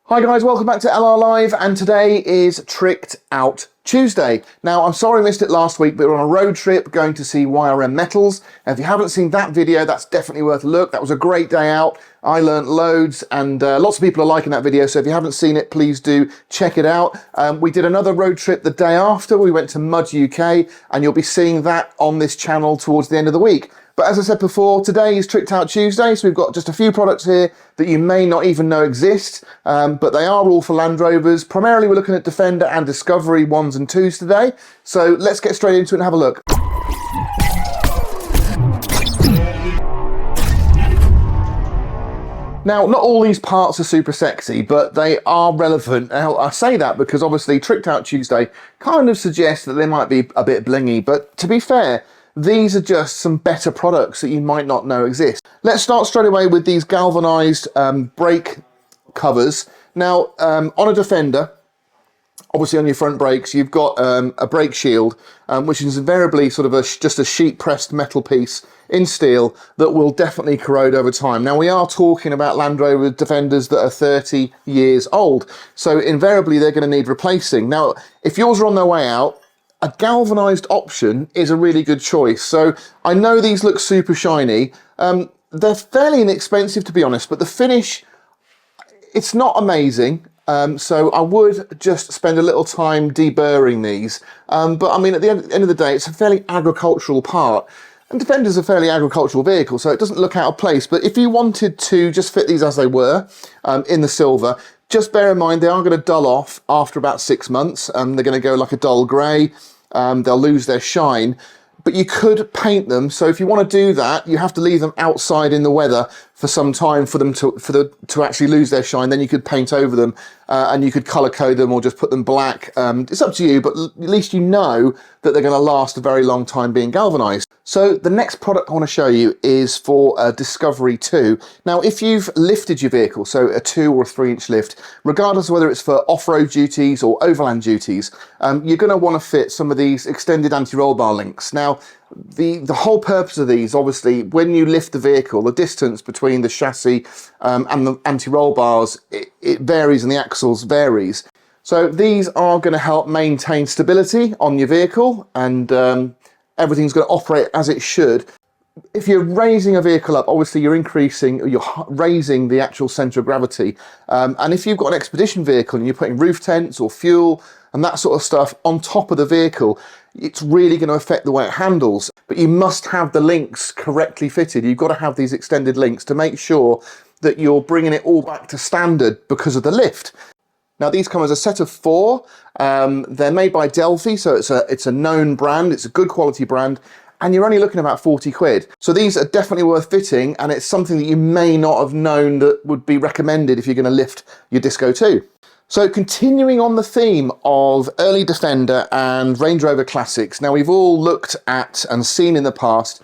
Hi guys, welcome back to LR Live, and today is Tricked Out Tuesday. Now, I'm sorry I missed it last week, but we're on a road trip going to see YRM Metals. And if you haven't seen that video, that's definitely worth a look. That was a great day out. I learnt loads, and lots of people are liking that video, so if you haven't seen it, please do check it out. We did another road trip the day after. We went to MUD UK, and you'll be seeing that on this channel towards the end of the week. But as I said before, today is Tricked Out Tuesday, so we've got just a few products here that you may not even know exist, but they are all for Land Rovers. Primarily we're looking at Defender and Discovery 1s and 2s today, so let's get straight into it and have a look. Now, not all these parts are super sexy, but they are relevant. Now, I say that because obviously Tricked Out Tuesday kind of suggests that they might be a bit blingy, but to be fair, these are just some better products that you might not know exist. Let's start straight away with these galvanized brake covers. Now, on a Defender, obviously on your front brakes, you've got a brake shield, which is invariably sort of just a sheet pressed metal piece in steel that will definitely corrode over time. Now, we are talking about Land Rover Defenders that are 30 years old, so invariably they're going to need replacing. Now, if yours are on their way out, a galvanized option is a really good choice. So I know these look super shiny. They're fairly inexpensive, to be honest, but the finish, it's not amazing. So I would just spend a little time deburring these. But I mean, at the end of the day, it's a fairly agricultural part. And Defender's a fairly agricultural vehicle, so it doesn't look out of place. But if you wanted to just fit these as they were in the silver, just bear in mind they are going to dull off after about 6 months. They're going to go like a dull grey. They'll lose their shine. But you could paint them, so if you want to do that, you have to leave them outside in the weather for some time for them to actually lose their shine. Then you could paint over them, and you could colour code them or just put them black. It's up to you, but at least you know that they're going to last a very long time being galvanised. So the next product I want to show you is for a Discovery 2. Now, if you've lifted your vehicle, so a 2 or a 3-inch lift, regardless of whether it's for off-road duties or overland duties, you're going to want to fit some of these extended anti-roll bar links. Now, the whole purpose of these, obviously, when you lift the vehicle, the distance between the chassis and the anti-roll bars, it varies and the axles varies. So these are going to help maintain stability on your vehicle, and everything's going to operate as it should. If you're raising a vehicle up, obviously you're raising the actual centre of gravity. And if you've got an expedition vehicle and you're putting roof tents or fuel and that sort of stuff on top of the vehicle, it's really going to affect the way it handles. But you must have the links correctly fitted. You've got to have these extended links to make sure that you're bringing it all back to standard because of the lift. Now, these come as a set of 4. They're made by Delphi, so it's a known brand. It's a good quality brand, and you're only looking about 40 quid. So these are definitely worth fitting, and it's something that you may not have known that would be recommended if you're going to lift your Disco 2. So continuing on the theme of early Defender and Range Rover classics, now we've all looked at and seen in the past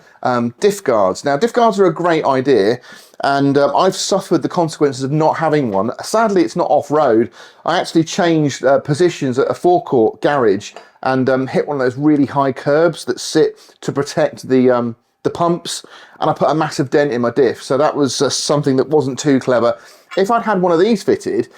diff guards. Now, diff guards are a great idea, and I've suffered the consequences of not having one. Sadly, it's not off-road. I actually changed positions at a forecourt garage and hit one of those really high curbs that sit to protect the pumps, and I put a massive dent in my diff. So that was something that wasn't too clever. If I'd had one of these fitted,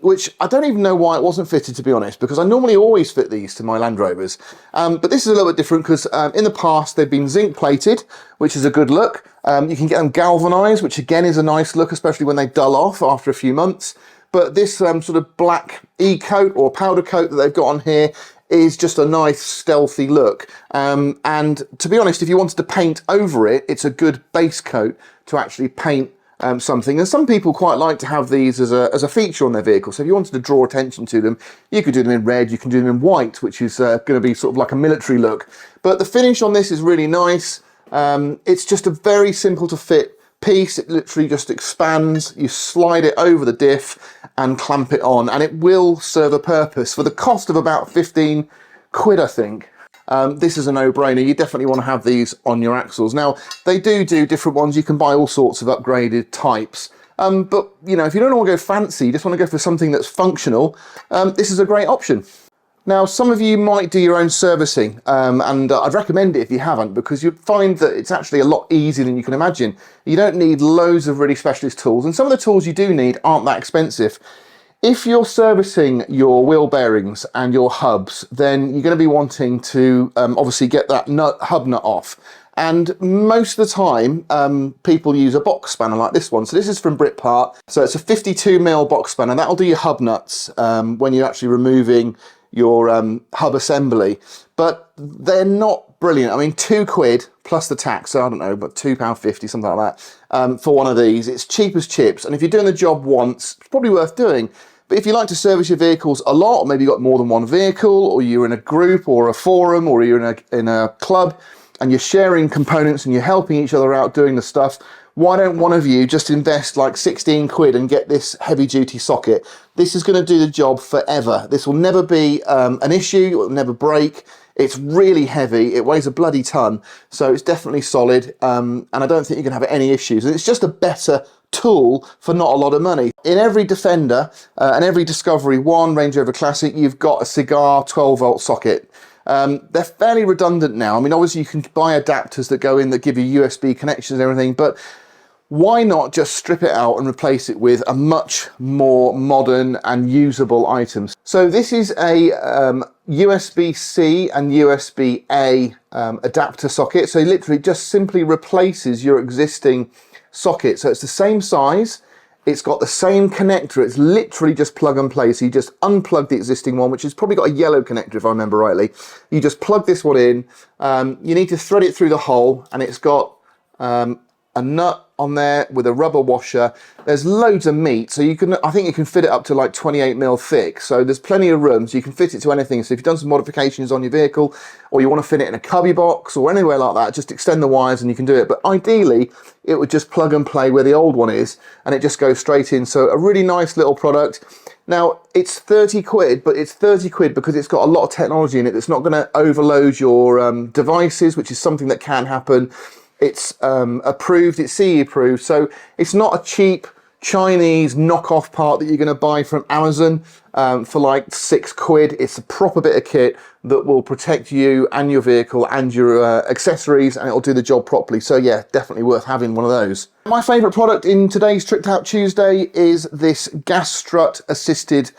which I don't even know why it wasn't fitted, to be honest, because I normally always fit these to my Land Rovers. But this is a little bit different because in the past they've been zinc plated, which is a good look. You can get them galvanized, which again is a nice look, especially when they dull off after a few months. But this sort of black e-coat or powder coat that they've got on here is just a nice stealthy look. And to be honest, if you wanted to paint over it, it's a good base coat to actually paint something. And some people quite like to have these as a feature on their vehicle. So if you wanted to draw attention to them, you could do them in red, you can do them in white, which is going to be sort of like a military look. But the finish on this is really nice. It's just a very simple to fit piece. It literally just expands, you slide it over the diff and clamp it on, and it will serve a purpose for the cost of about 15 quid, I think. This is a no-brainer. You definitely want to have these on your axles. Now, they do different ones. You can buy all sorts of upgraded types. But, you know, if you don't want to go fancy, you just want to go for something that's functional, this is a great option. Now, some of you might do your own servicing, and I'd recommend it if you haven't, because you'd find that it's actually a lot easier than you can imagine. You don't need loads of really specialist tools, and some of the tools you do need aren't that expensive. If you're servicing your wheel bearings and your hubs, then you're going to be wanting to obviously get that hub nut off. And most of the time, people use a box spanner like this one. So this is from Britpart. So it's a 52mm box spanner. That'll do your hub nuts when you're actually removing your hub assembly. But they're not brilliant. I mean, £2 plus the tax, so I don't know, but £2.50, something like that, for one of these. It's cheap as chips. And if you're doing the job once, it's probably worth doing. But if you like to service your vehicles a lot, or maybe you've got more than one vehicle, or you're in a group or a forum, or you're in a club, and you're sharing components and you're helping each other out doing the stuff, why don't one of you just invest like 16 quid and get this heavy duty socket? This is going to do the job forever. This will never be an issue, it will never break. It's really heavy, it weighs a bloody ton, so it's definitely solid, and I don't think you're going to have any issues. And it's just a better tool for not a lot of money. In every Defender and every Discovery 1 Range Rover Classic, you've got a cigar 12-volt socket. They're fairly redundant now. I mean, obviously you can buy adapters that go in that give you USB connections and everything, but why not just strip it out and replace it with a much more modern and usable item? So this is a USB-C and USB-A adapter socket. So it literally just simply replaces your existing socket. So it's the same size. It's got the same connector. It's literally just plug and play. So you just unplug the existing one, which has probably got a yellow connector if I remember rightly. You just plug this one in. You need to thread it through the hole, and it's got a nut on there with a rubber washer. There's loads of meat, so you can, I think you can fit it up to like 28mm thick, so there's plenty of room, so you can fit it to anything. So if you've done some modifications on your vehicle, or you want to fit it in a cubby box or anywhere like that, just extend the wires and you can do it. But ideally it would just plug and play where the old one is, and it just goes straight in. So a really nice little product. Now it's 30 quid, but it's 30 quid because it's got a lot of technology in it that's not going to overload your devices, which is something that can happen. It's approved, it's CE approved, so it's not a cheap Chinese knockoff part that you're going to buy from Amazon for like 6 quid. It's a proper bit of kit that will protect you and your vehicle and your accessories, and it'll do the job properly. So yeah, definitely worth having one of those. My favourite product in today's Tricked Out Tuesday is this gas strut assisted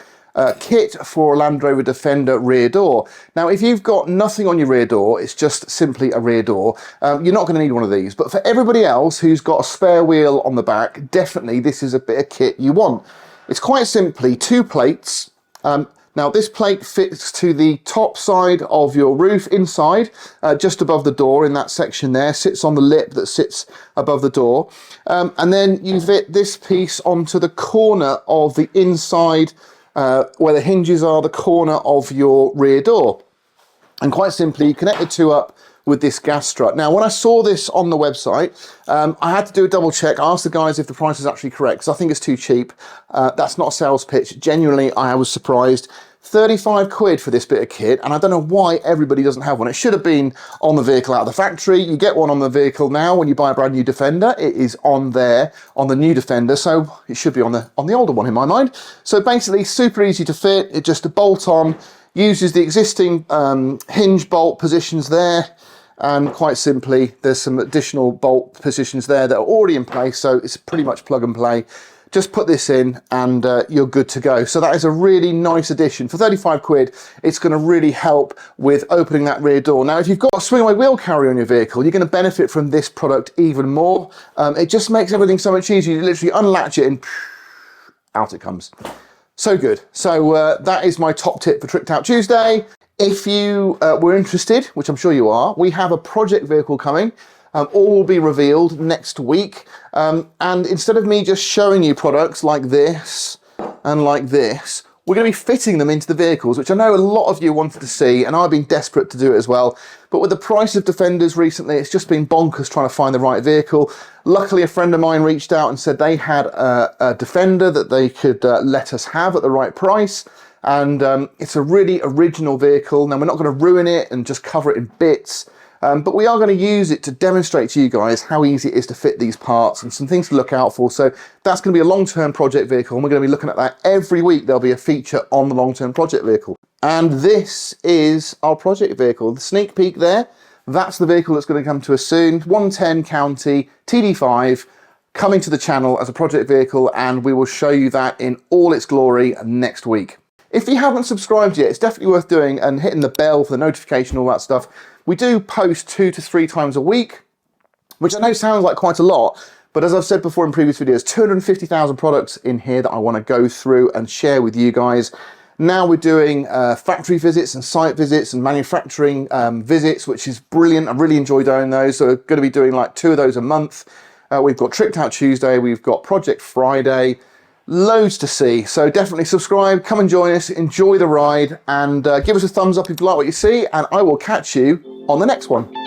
kit for a Land Rover Defender rear door. Now, if you've got nothing on your rear door, it's just simply a rear door, you're not going to need one of these. But for everybody else who's got a spare wheel on the back, definitely this is a bit of kit you want. It's quite simply 2 plates. Now, this plate fits to the top side of your roof inside, just above the door in that section there, sits on the lip that sits above the door. And then you fit this piece onto the corner of the inside where the hinges are, the corner of your rear door. And quite simply, you connect the two up with this gas strut. Now, when I saw this on the website, I had to do a double check. I asked the guys if the price is actually correct, because I think it's too cheap. That's not a sales pitch. Genuinely, I was surprised. 35 quid for this bit of kit, and I don't know why everybody doesn't have one. It should have been on the vehicle out of the factory. You get one on the vehicle now when you buy a brand new Defender. It is on there on the new Defender, so it should be on the older one in my mind. So basically, super easy to fit. It just a bolt on, uses the existing hinge bolt positions there, and quite simply, there's some additional bolt positions there that are already in place, so it's pretty much plug and play. Just put this in and you're good to go. So that is a really nice addition. For 35 quid, it's going to really help with opening that rear door. Now, if you've got a swing away wheel carrier on your vehicle, you're going to benefit from this product even more. It just makes everything so much easier. You literally unlatch it and out it comes. So good. So that is my top tip for Tricked Out Tuesday. If you were interested, which I'm sure you are, we have a project vehicle coming. All will be revealed next week. And instead of me just showing you products like this and like this, we're going to be fitting them into the vehicles, which I know a lot of you wanted to see, and I've been desperate to do it as well. But with the price of Defenders recently, it's just been bonkers trying to find the right vehicle. Luckily, a friend of mine reached out and said they had a Defender that they could let us have at the right price. And it's a really original vehicle. Now, we're not going to ruin it and just cover it in bits. But we are going to use it to demonstrate to you guys how easy it is to fit these parts and some things to look out for. So that's going to be a long-term project vehicle, and we're going to be looking at that every week. There'll be a feature on the long-term project vehicle. And this is our project vehicle. The sneak peek there, that's the vehicle that's going to come to us soon. 110 County, TD5, coming to the channel as a project vehicle, and we will show you that in all its glory next week. If you haven't subscribed yet, it's definitely worth doing and hitting the bell for the notification, all that stuff. We do post 2 to 3 times a week, which I know sounds like quite a lot, but as I've said before in previous videos, 250,000 products in here that I want to go through and share with you guys. Now we're doing factory visits and site visits and manufacturing visits, which is brilliant. I really enjoy doing those. So we're going to be doing like 2 of those a month. We've got Tricked Out Tuesday, we've got Project Friday, loads to see. So definitely subscribe, come and join us, enjoy the ride, and give us a thumbs up if you like what you see, and I will catch you on the next one.